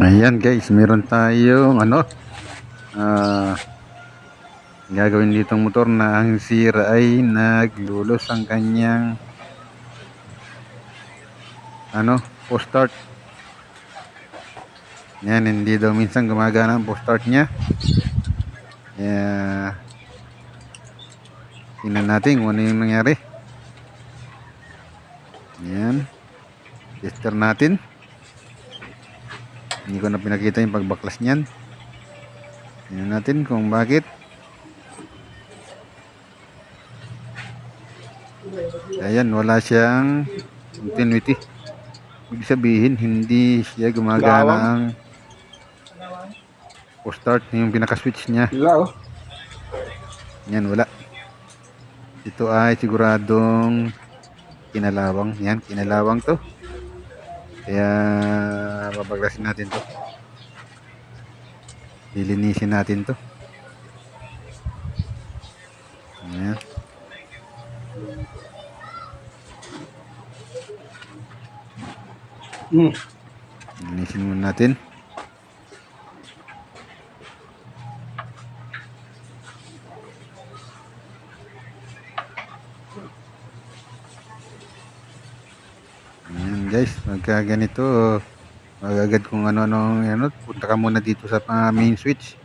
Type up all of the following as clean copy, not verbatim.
Ayan guys, meron tayong gagawin ditong motor na ang sira ay naglulos ang kanyang post start. Yan, hindi daw minsan gumagana ang post start niya. Kaya tingnan natin kung ano yung nangyari. Yan, tester natin. Hindi ko na pinakita yung pagbaklas niyan. Tingnan natin kung bakit. Ayan, wala siyang continuity. Ibig sabihin, hindi siya gumagana ang post start, yung pinaka-switch niya. Yan, wala. Ito ay siguradong kinalawang. Yan, kinalawang to. Kaya babaklasin natin to. Lilinisin natin to. Ayan. Linisin muna natin. Ayan guys, magka ganito magagad kung ano, punta ka muna dito sa main switch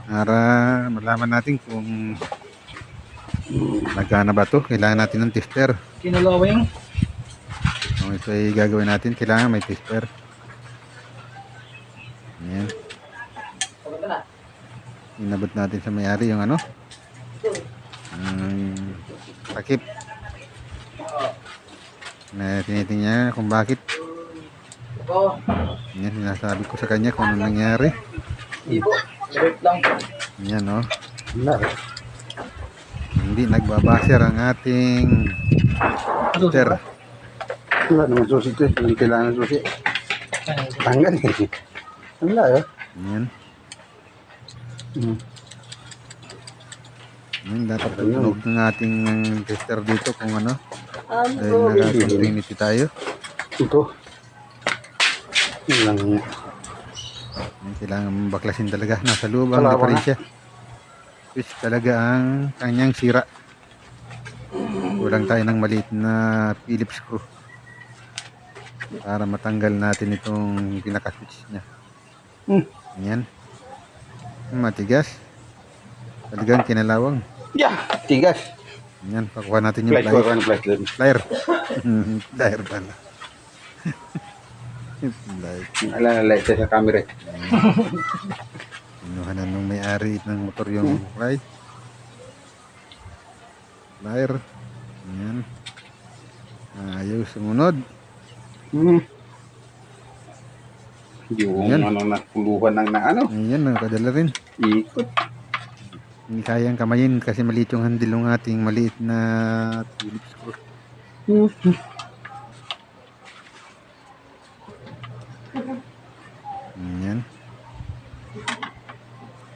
para malaman natin kung nagana ba to. Kailangan natin ng tester. Kinalawang. Kung ito ay gagawin natin, kailangan may tester. Ayan. Inabot natin sa may-ari yung takip na tinitingnan niya kung bakit. Yan, sinasabi ko sa kanya kung ano nangyari. Yan hindi nagbabasir ang ating tester. Wala naman susi ito eh. Hindi kailangan susi. Tanggal eh. Wala eh. Yan. Yan, dapat tunog ng ating tester dito kung dahil naka-continuity tayo. Ito. Yan lang. Yan, kailangan baklasin talaga. Nasa loob ang diferensya. Which talaga ang kanyang sira. Kulang tayo ng maliit na Phillips screw para matanggal natin itong pinaka-switch niya. Yan. Matigas. Talagang kinalawang. Yeah, tigas. Yan, pakuha natin yung plier. Plier. Plier pala. Alala ito sa camera. Pinuha na nung may-ari ng motor yung plier. Yan. Ayaw sumunod. Yung napuluhan ng Ayan, nakadala rin. ikot. Hindi kayang kamayin kasi maliit yung handle ng ating maliit na Phillips screw. Ayan.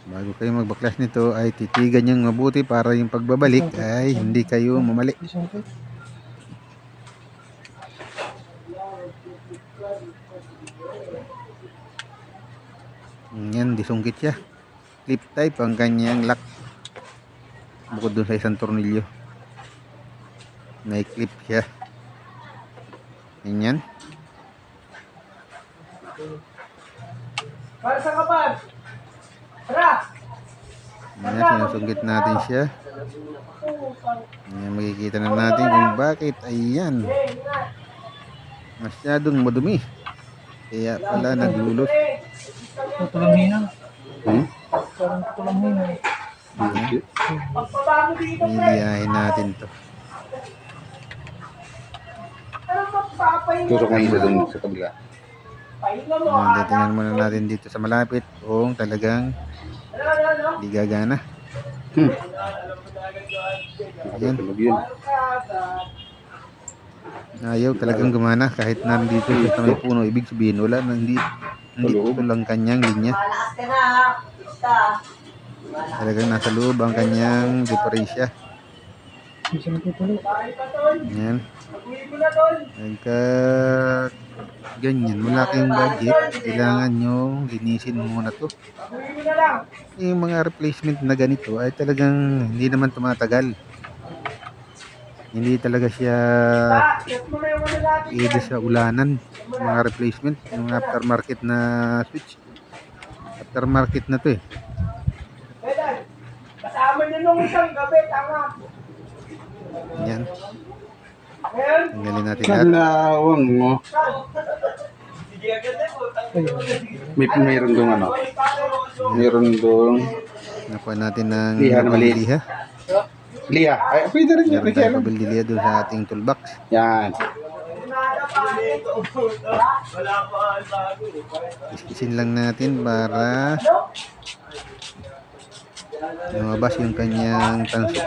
Bago kayo magbaklas nito ay titigan yung mabuti para yung pagbabalik ay hindi kayo mamali. Yan, disungkit siya. Clip type ang kanyang lock. Bukod dun sa isang tornilyo. May clip siya. Ganyan. Para sa kapag. Tara! Ayan, sinusungkit natin siya. Ayan, makikita na natin kung bakit. Ayan. Masyadong madumi. Kaya pala naglulos. Tulang hina. Parang tulang hina. Iliyahin natin to. Turok mo isa dun sa kabila. Ayan, titingnan muna natin dito sa malapit kung talagang hindi gagana. Ayan. Ayaw talagang gumana kahit nandito sa may puno. Ibig sabihin wala, hindi ito lang kanyang linya. Talagang nasa loob ang kanyang diferensya. Hindi siya natutuloy. Yan. Pagka ganyan, wala kayong budget, kailangan nyo linisin muna to. Yung mga replacement na ganito ay talagang hindi naman tumatagal. Hindi talaga siya pwede sa ulanan. Mga replacement, yung aftermarket na switch. Aftermarket na to eh. Kasama niyo nung isang gabi, tama. Yan. Tanggalin natin lahat. Kalawang mo. Mayroon dong ano. Mayroon dong Nakuha natin ng Liha na maliit. liha. Liha. Ay, pwede rin yun. Meron tayo pabili doon sa ating toolbox. Yan. Iskisin lang natin para lumabas yung kanyang tanso.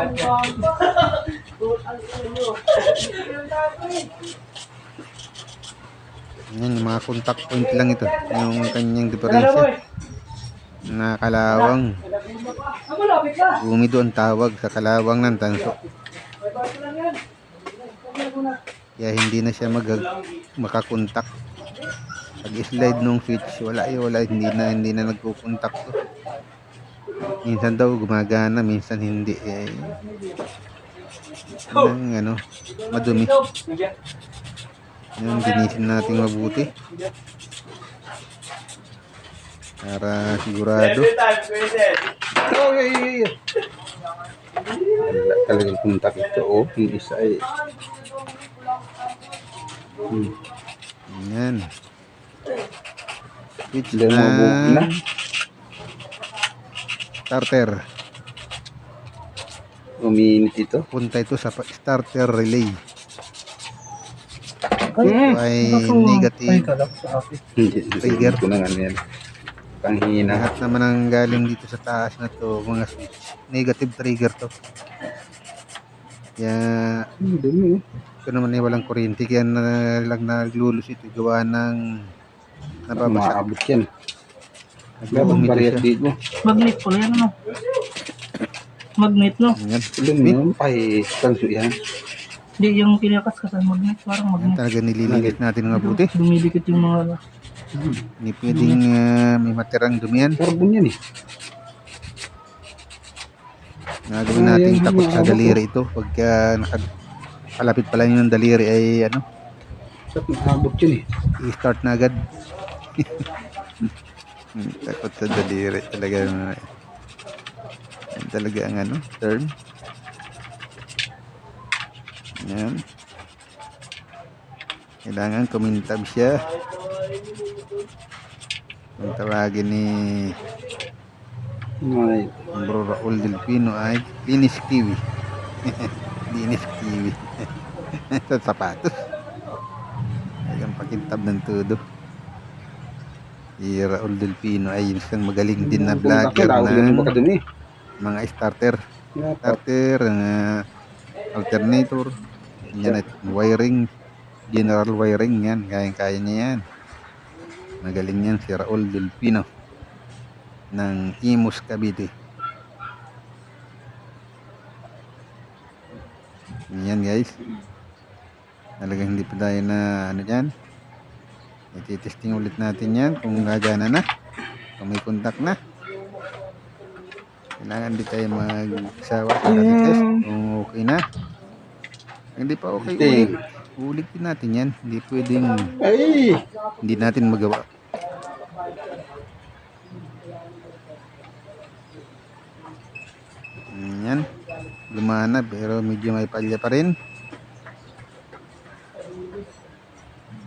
Yan, yung mga contact point lang ito. Yung kanyang diferensya. Na kalawang. Umido ang tawag sa kalawang ng tanso. Kaya hindi na siya makakontak. Pag slide nung switch, wala, hindi na nagkukontak to. Minsan daw gumagana, minsan hindi. Ano, madumi. Yan, dinisin natin mabuti. Para sigurado. Okay. Wala talagang kontak ito. Oh, yung isa ay. Yan. Switch Hindi mo mabuti na. ng starter. Uminit ito. Punta ito sa starter relay. Ay, Ay ay, negative kalap sa akin. Hindi. Trigger. Ito na nga yan. Panghina. lahat naman ang galing dito sa taas na to, mga switch. Negative trigger to. Kaya Dumi. ito naman ay walang kuryente, kaya lang naglulus ito gawa ng nababasa. Maabot yan. Dapat Nagbuumito bariyat siya. dito. Magnet pala yan, ano? Magnet, no? Yan. Ilan mo? Ay, tanso yan. Hindi, yung kinakas ka sa magnet, parang Yan magnet. talaga nililinis natin ng mabuti. Dumidikit yung mga, ano. Hindi pwedeng may matirang dumi yan. Carbon yan eh. Nagawin natin takot sa daliri ito. Pagka nakalapit pala yung daliri ay ano, Dapat maabot yan eh. i-start na agad. Takot sa daliri talaga. Yan talaga ang ano, turn. Yan. Kailangan kumintab siya. Ang tawagin ni May Bro Raul Del Pino ay linis kiwi. Linis kiwi. Sa sapatos. Ay ang pakintab ng todo. Si Raul Del Pino ay isang magaling din na vlogger ng mga starter. Starter, alternator, yan at wiring, general wiring yan. Kaya niya yan. Magaling yan si Raul Del Pino ng Imus Cavite. Yan guys. Talagang hindi pa tayo na ano dyan. Ititesting ulit natin yan kung gagana na. Kung may contact na. Kailangan di tayo magsawa sa test kung okay na. Hindi pa okay, ulit din natin yan. Hindi pwedeng Ay! hindi natin magawa. Yan. Lumana pero medyo may palya pa rin.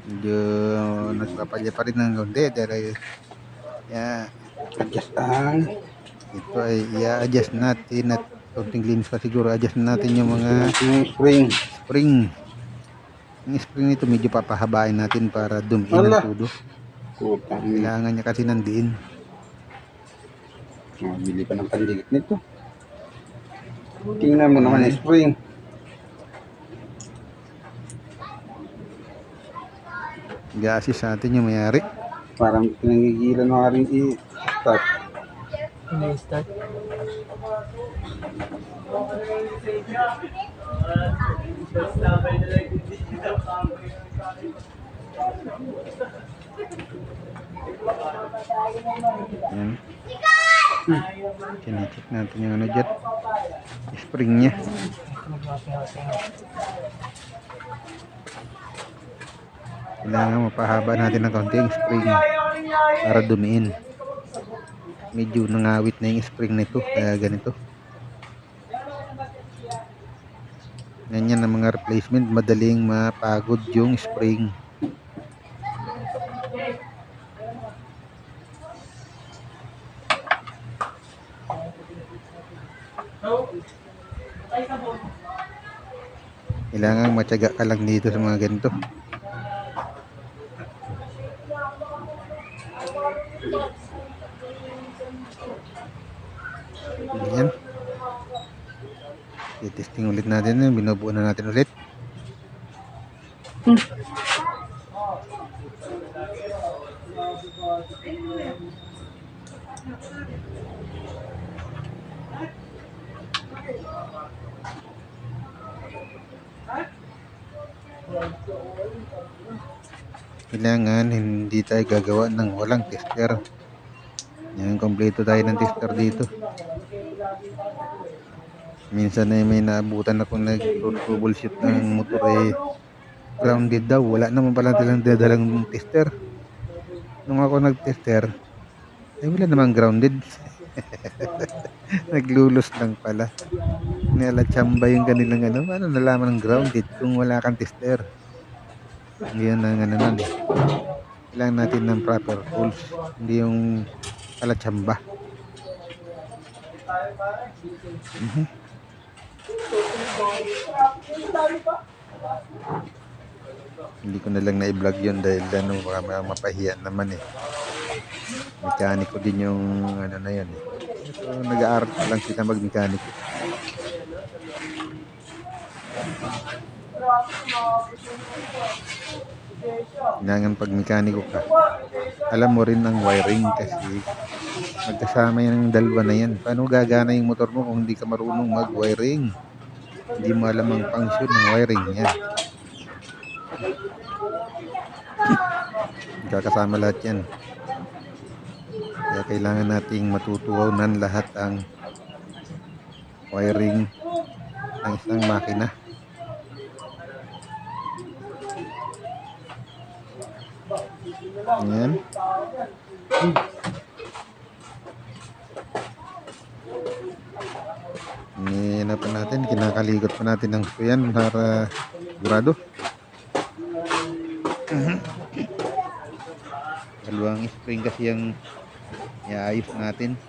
Medyo nagpapalya pa rin ng konti. Dahil Adjust ang ito ay i-adjust natin at konting linis pa siguro. Adjust natin yung mga spring. spring. Yung spring nito medyo papahabain natin para dumiin ang tudo. Kutang. Kailangan niya kasi ng diin. Mabili pa ng pandikit nito. Tingnan mo naman yung spring. Ga-assist sa atin yung mayari. Parang pinangigilan mo rin i-start. Hindi start. Yan. Kinicheck natin yung ano dyan. Spring niya. Kailangan mapahaba natin ng kaunti yung spring para dumiin. Medyo nangawit na yung spring nito kaya ganito. Ganyan ang mga replacement, madaling mapagod yung spring. Kailangan matyaga ka lang dito sa mga ganito. Ayan. I-testing ulit natin yun. Binubuo na natin ulit. Kailangan hindi tayo gagawa ng walang tester. Yan, kompleto tayo ng tester dito. Minsan ay may naabutan ako nag-troubleshoot ng motor grounded daw. Wala naman pala silang dadalang tester. Nung ako nag-tester, ay wala naman grounded. Naglulos lang pala. Nialatsamba yung kanilang ano. Paano nalaman ng grounded kung wala kang tester? Yan ang ano nun eh. Kailangan natin ng proper tools. Hindi yung alatsamba. Hindi ko na lang na-vlog yun dahil ano, baka mapahiya naman eh. Mekaniko din yung ano na yun eh. So, nag-aaral pa lang sila mag-mekaniko. Kailangan pag mekaniko ka, alam mo rin ang wiring kasi magkasama yan ng dalawa na yan. Paano gagana yung motor mo kung hindi ka marunong mag-wiring? Hindi mo alam ang function ng wiring niya. Magkakasama lahat yan. Kaya kailangan nating matutuunan lahat ang wiring ng isang makina. Ayan. Ngayon pa natin, kinakaligot pa natin ng suyan para sigurado. Dalawang spring kasi yung iayos natin.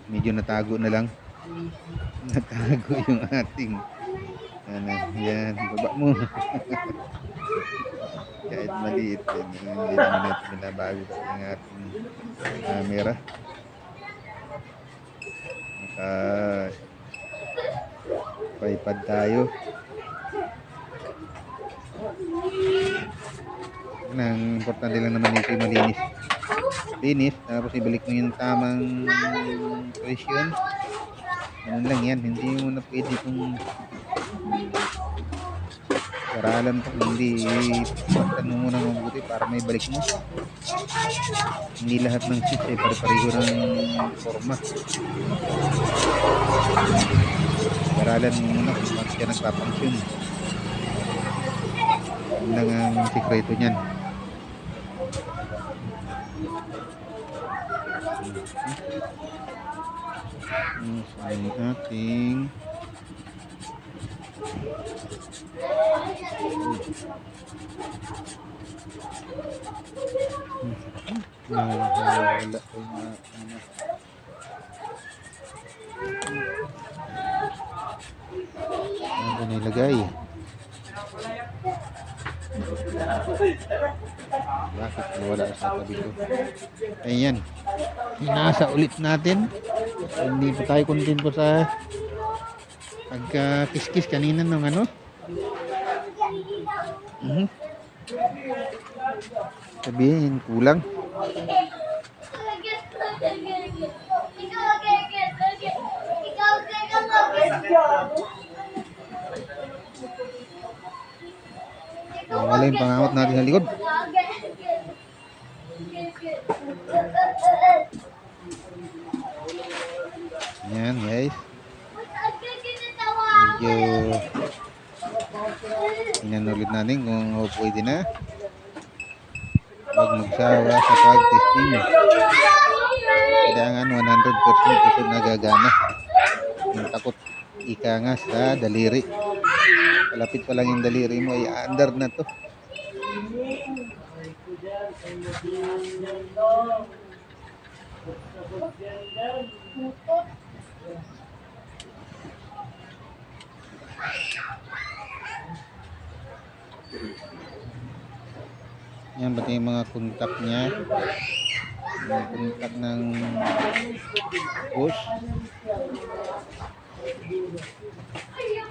Medyo natago na lang. Natago yung ating yan, baba mo. Kahit maliit yan, hindi naman natin binabago kasi yung ating camera. Naka-tripod tayo. Ang importante lang naman ito yung malinis. Linis, tapos ibalik mo yung tamang presyon. Ganun lang yan, hindi mo na pwede kung paralan pa, hindi pagtan mo muna mabuti para may balik mo. Hindi lahat ng switch ay pare-pareho ng forma. Paralan mo muna kung bakit ka nagpapangsyon. Yun lang ang sikreto niyan. Ang ating wala ko na ano nilagay. Bakit wala sa tabi ko? Ayan. Hinasa ulit natin. Hindi pa tayo kontento sa pagka-kiskis kanina ng ano. Sabihin, kulang. Wala yung pangamot natin sa likod. Yan guys. Medyo inanulit natin kung pwede na. Huwag magsawa sa pag-testing. Kailangan 100% ito nagagana. Yung takot ika nga sa daliri. Kalapit pa lang yung daliri mo ay under na to. Yan pati yung mga kontak niya. Yung kontak ng push.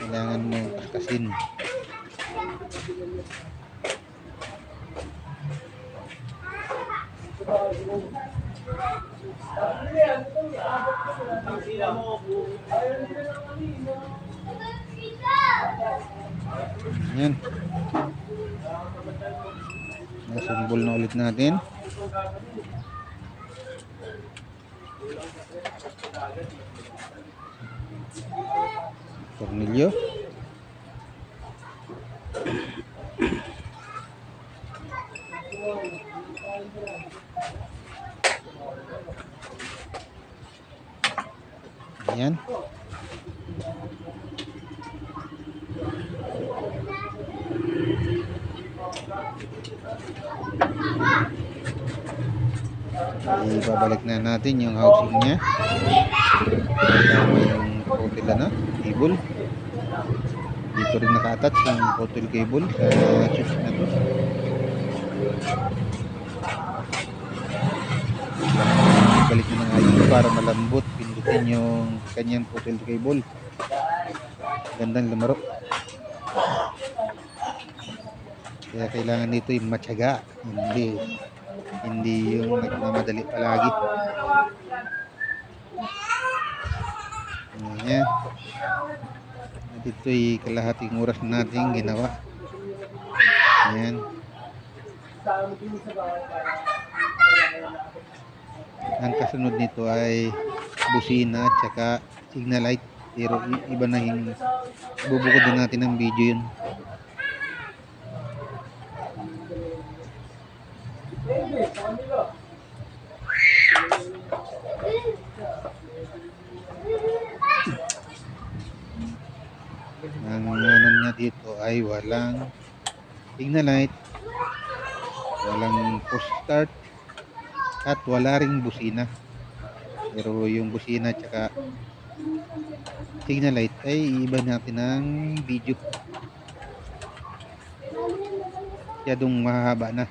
Kailangan mo kaskasin. Yan. Nasumbol na ulit natin. Tornilyo. Ayan. Ibabalik na natin yung housing niya. Kasama yung hotel cable. Dito rin naka-attach yung hotel cable sa switch na to. Balik na ng ayos para malambot. Pindutin yung kanyang hotel cable. Gandang lumaro. Kaya kailangan dito yung matyaga. Hindi yung nagmamadali palagi. Ayan. Dito'y kalahating oras natin ginawa. Ayan. Ang kasunod nito ay busina at saka signal light. Pero iba na yung bubukod din natin ng video yun. Ang ano niya dito ay walang signal light, walang push start, at wala ring busina. Pero yung busina at saka signal light ay iba natin ng video. Masyadong mahaba na.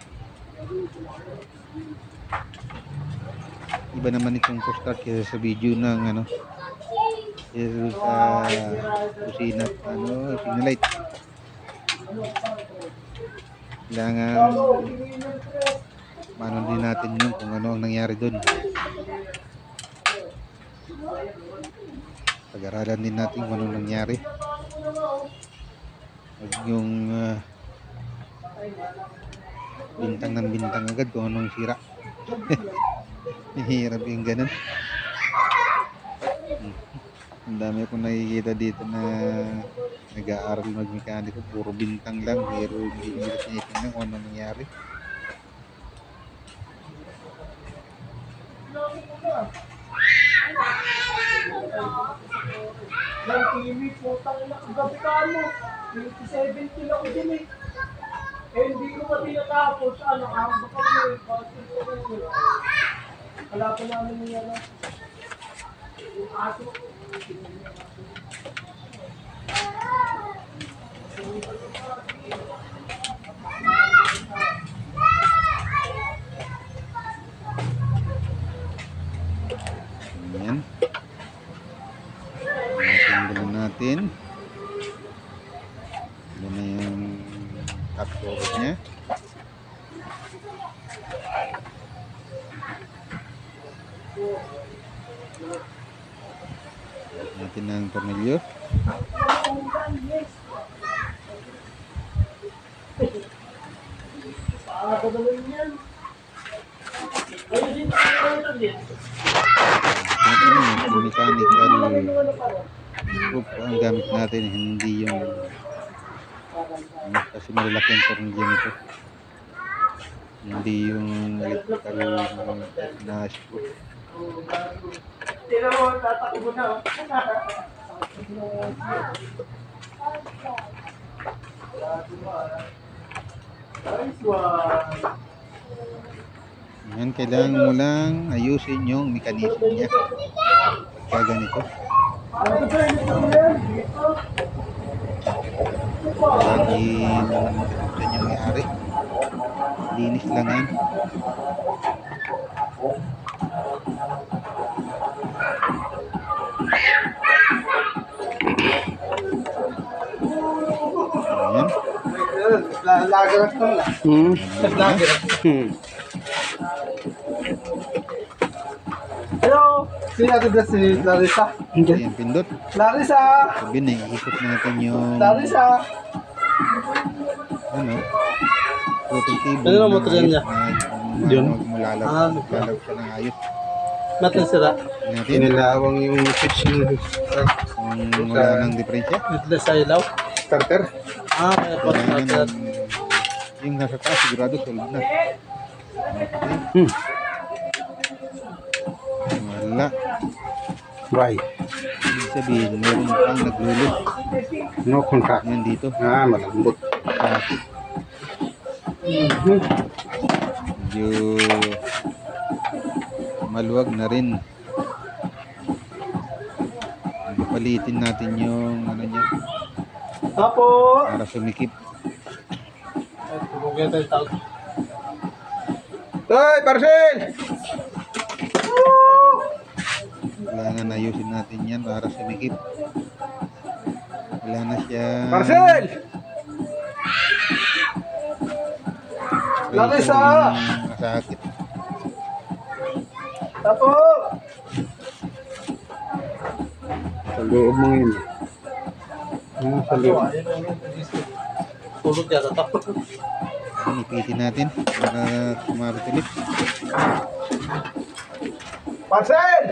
Iba naman itong push start kaysa sa video ng ano, kaysa sa busina at signal light. Kailangan manon din natin yun kung ano ang nangyari dun. Pag-aralan din natin kung ano nangyari. Huwag yung bintang ng bintang agad kung anong sira. Hirap yung ganun. Ang dami akong nakikita dito na nag-aaral magmekaniko, puro bintang lang, pero hindi nila tinitingnan kung ano nangyari. Ng TV, putang ina, gabi ka mo. 27 kilo ko din eh. Eh, hindi ko pa tinatapos. Ano, baka mo eh. Wala pa namin yung ano. Yung aso. Ayan. Simbol natin. Yan na yung top cover niya. Natin ng tornilyo. Natin mechanical scoop ang gamit natin, hindi yung kasi malalaki ang tornilyo nito, hindi yung electrical na scoop. Tira mo, tatakbo na. Nice one. Yan, kailangan mo lang ayusin yung mechanism niya pagka ganito. Ano ba yun ito yan? Lagi nakikita yung may-ari, linis lang yan. Ayan. Lagaras ko lang. Lagaras. Hello! Sino natin ba si Larissa? Ayan, pindot. Larissa! Sabi na, ikot natin yung Larissa! ano, floating table Ano na motor yan niya? Yun? Malalaw. Ah, Malalaw siya ng ayos. Natin sira. Tingnan natin Inilawang yung switch ng kung wala ng diferensya. Needless sa ilaw. Starter? Ah, kaya po Kailangan natin. yung nasa taas, sigurado solid na. Okay. Wala. Why? Ibig sabihin, meron pang naglulot. No contact. Yan dito. Ah, malambot. Sakit. Medyo maluwag na rin. Palitin natin yung ano niya Apo! para sumikip. Bugay tayo tawag. Hoy, parcel! Kailangan ayusin natin yan para sumikip. Wala na siya. Parcel! Larissa! Masakit. Apo! Sa loob mo yun. Ah, sa loob. Tulog yata to. Ipitin natin para sumabit ulit. Parcel!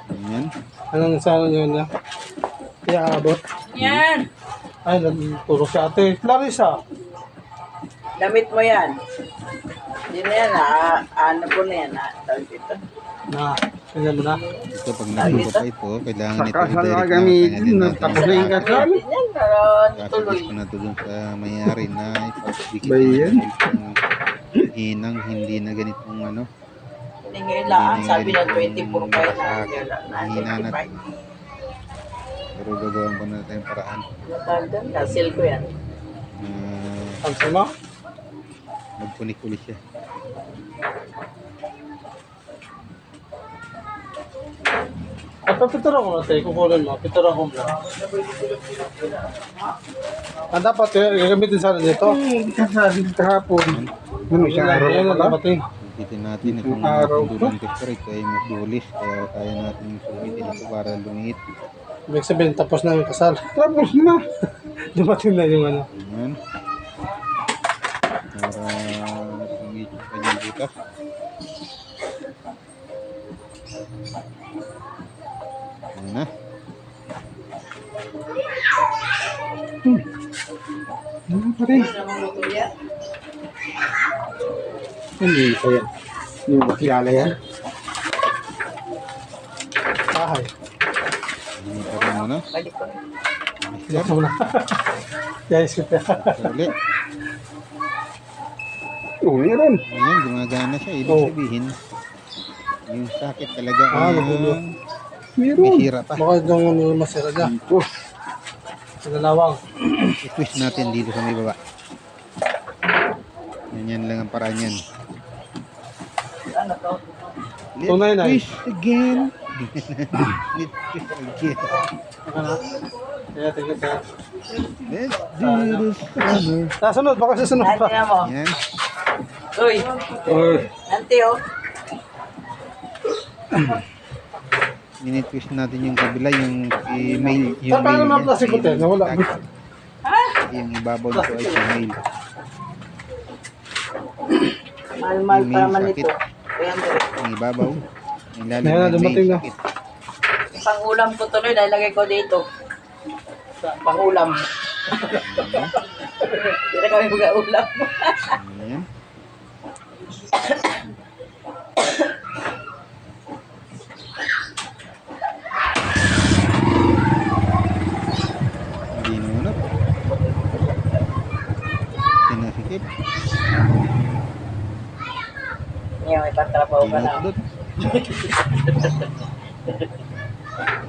Ayan. Anong sana yun niya? Iaabot. Yan. Ay, nagturo si ate. Larissa. Damit mo yan. Hindi na yan. Ano po na yan. Tawag dito. Na, tingnan mo na. Ito pag natuto pa ito, kailangan ito Saka sa i-direct na gamitin, kanya din natin. tapos na yung kasal. Yan, pero tuloy. Kakagis ko na ito dun sa mayari na ipagdikit Ba yan? ng hinang hindi na ganitong ano. Hindi ngayon lang. Sabi na 24 pa yun. Hina na. Pero gagawin ko na tayong paraan. Tawag doon. Kasil ko yan. Cancel mo? Magpunik-ulit siya. At pitura ko na tayo, kukunin mo. Pitura ko na. Ang dapat gagamitin sana dito. Kahapon. Ano siya araw ko pala? Sulitin natin itong Araw dulang straight ay masulis. Kaya kaya natin sulitin ito para lumiit. Ibig sabihin, tapos na yung kasal. Tapos na. Dumating na yung ano. Ayan. Para lumiit yung kanyang butas. Ayan na. Ano pa rin? Hindi pa yan. Hindi mo kilala yan? Bahay. Hindi pa rin muna. Balik ko na. Mister. Ito na. Yes, kita. Uli. Oo, meron. Ayan, gumagana siya. Ibig Oh. sabihin, yung sakit talaga nagulo. ang Meron. may sira pa. Baka itong ano masira niya. Dito. Sinalawang. I-twist natin dito sa may baba. Yan lang ang paraan yan. Ano to? Let's Tunay na eh. twist again. Let's twist again. Ano na? Kaya, tingnan tayo. Let's do this summer. Nasunod, baka sasunod Nanti pa. na mo. Yan. Uy. Oy. Nanti oh. Minitwist natin yung kabila, yung female. Yung Saan paano male mga niya, plastic ko, te? Nawala. yung ibabaw nito ay female. Mahal-mahal Yung pa main naman sakit. ito. Kaya Yung ibabaw. Yung lalim Ayan na, ng dumating male na. sakit. pang-ulam ko tuloy, nalagay ko dito. Pang-ulam. Hindi na kami mag-ulam. Ayan. Hindi nunot. Tinasikip. Ngayon, may patrabaho ka na. Dinudot.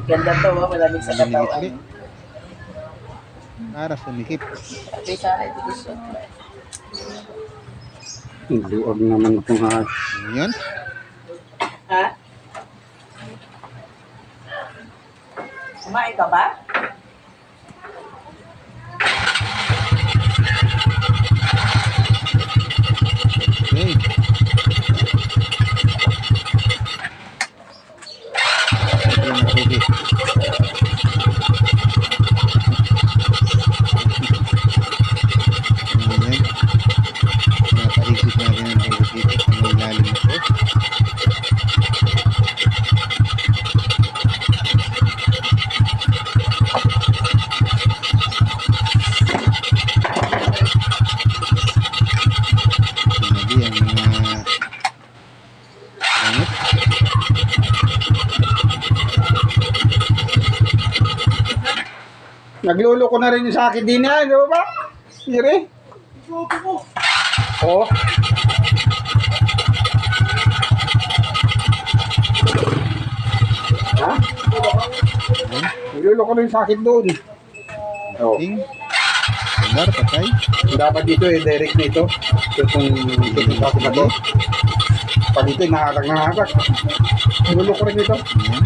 Ganda to, malamig sa Malamig katawan. ulit. Para sumikip. At least sana ito gusto. Luwag naman itong ahas. Ayan. Ha? Kumain ka ba? Okay. Ito yung nakukit. Ayan. Napaigit natin ang tubig dito sa may ilalim nito. Sinabi ang mga gamit. Nagluluko na rin yung sa akin din yan, di ba? Sire? Oo. Ha? Ayan. Nagluluko na yung sa akin doon. Oo. Ting. Solar, patay. Dapat dito eh, direct nito. Itong ako na to. Pa dito, nakakag. Nagluluko rin ito. Ayan.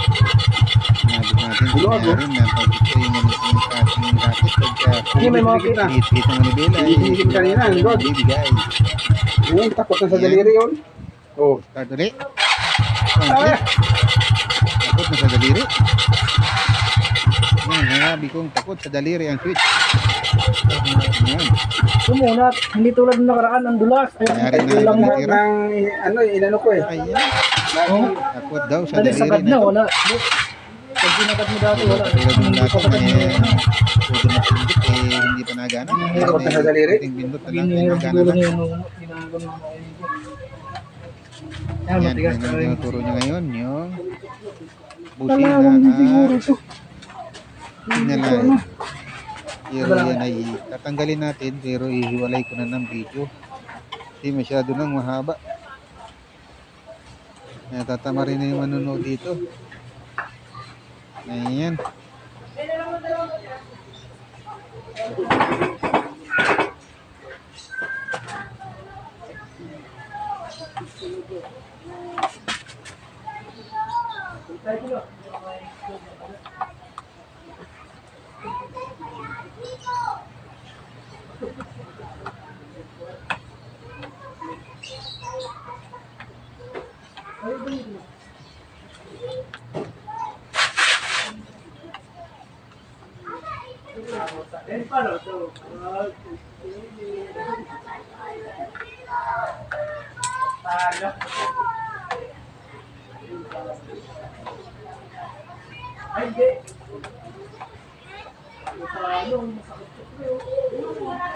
Nabit natin Gulo ako. rin na pag ito yung manitin sa ating racket. Pagka Hindi, may mga kita. hit-hit ng manibela ay Hihigit kanina, God. bibigay. Ayun, takot na sa daliri yun. Oo. Start ulit. Complete. Takot na sa daliri. Yan, nabi kong takot sa daliri ang switch. Yan. Sumunat, hindi tulad ng nakaraan, ang dulas. Nangyari na Ay, lang mo. natira. Ng, ano, inano ko eh. Ayan. Oh, Takot daw sa dali daliri sagad na na, ito. wala. Pag sinagat mo dati, wala. Tulad ng Hindi dati pa na sagad mo. tudo na pindot hindi pa nagana. Takot na sa daliri? Ting pindot na lang Ginihirap nagana siguro na. niya yung ginagawa ng mga ito. Yan, Yan, matigas yan na ang rin. tinuturo niya ngayon, yung Talagang hindi siguro busina ito. at pero yan ay tatanggalin natin pero ihiwalay ko na ng video. Hindi masyado nang mahaba. Natatama rin na yung manunood dito. Ayan. Ay, hindi. Ano, masakit ko.